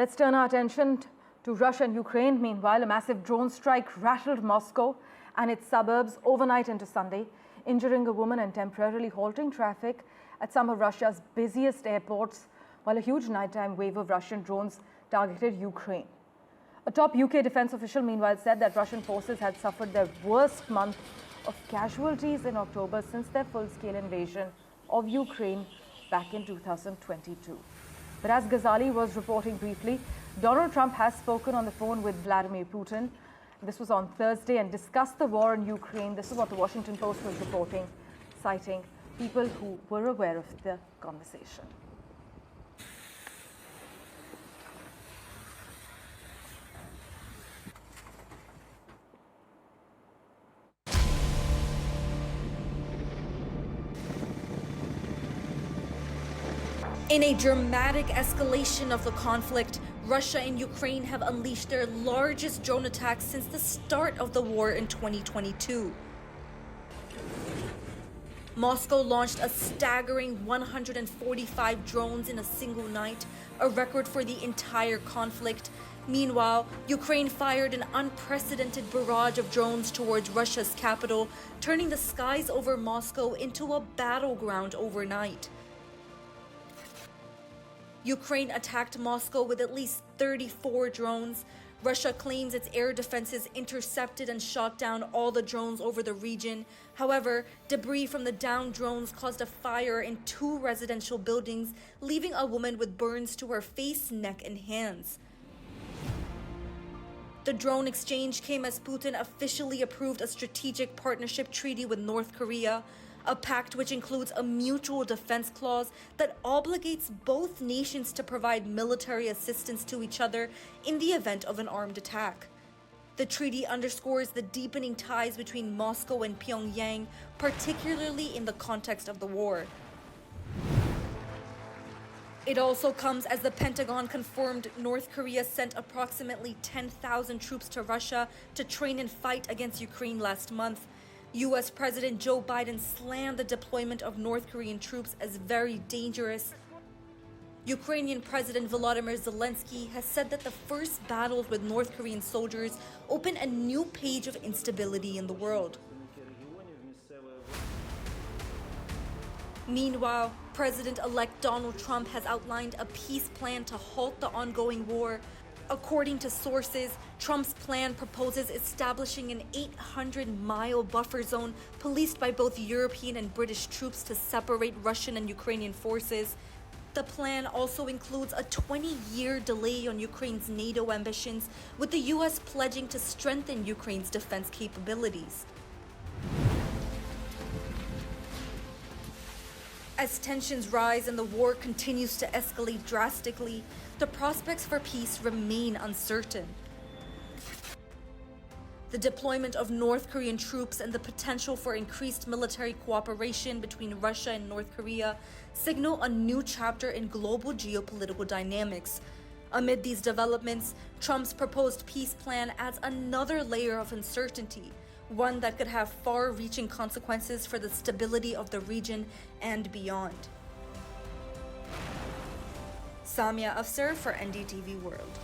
Let's turn our attention to Russia and Ukraine. Meanwhile, a massive drone strike rattled Moscow and its suburbs overnight into Sunday, injuring a woman and temporarily halting traffic at some of Russia's busiest airports, while a huge nighttime wave of Russian drones targeted Ukraine. A top UK defense official, meanwhile, said that Russian forces had suffered their worst month of casualties in October since their full-scale invasion of Ukraine back in 2022. But as Ghazali was reporting briefly, Donald Trump has spoken on the phone with Vladimir Putin. This was on Thursday, and discussed the war in Ukraine. This is what the Washington Post was reporting, citing people who were aware of the conversation. In a dramatic escalation of the conflict, Russia and Ukraine have unleashed their largest drone attacks since the start of the war in 2022. Moscow launched a staggering 145 drones in a single night, a record for the entire conflict. Meanwhile, Ukraine fired an unprecedented barrage of drones towards Russia's capital, turning the skies over Moscow into a battleground overnight. Ukraine attacked Moscow with at least 34 drones. Russia claims its air defenses intercepted and shot down all the drones over the region. However, debris from the downed drones caused a fire in 2 residential buildings, leaving a woman with burns to her face, neck, and hands. The drone exchange came as Putin officially approved a strategic partnership treaty with North Korea, a pact which includes a mutual defense clause that obligates both nations to provide military assistance to each other in the event of an armed attack. The treaty underscores the deepening ties between Moscow and Pyongyang, particularly in the context of the war. It also comes as the Pentagon confirmed North Korea sent approximately 10,000 troops to Russia to train and fight against Ukraine last month. U.S. President Joe Biden slammed the deployment of North Korean troops as very dangerous. Ukrainian President Volodymyr Zelensky has said that the first battles with North Korean soldiers open a new page of instability in the world. Meanwhile, President-elect Donald Trump has outlined a peace plan to halt the ongoing war. According to sources, Trump's plan proposes establishing an 800-mile buffer zone policed by both European and British troops to separate Russian and Ukrainian forces. The plan also includes a 20-year delay on Ukraine's NATO ambitions, with the U.S. pledging to strengthen Ukraine's defense capabilities. As tensions rise and the war continues to escalate drastically, the prospects for peace remain uncertain. The deployment of North Korean troops and the potential for increased military cooperation between Russia and North Korea signal a new chapter in global geopolitical dynamics. Amid these developments, Trump's proposed peace plan adds another layer of uncertainty, one that could have far-reaching consequences for the stability of the region and beyond. Samia Afsar for NDTV World.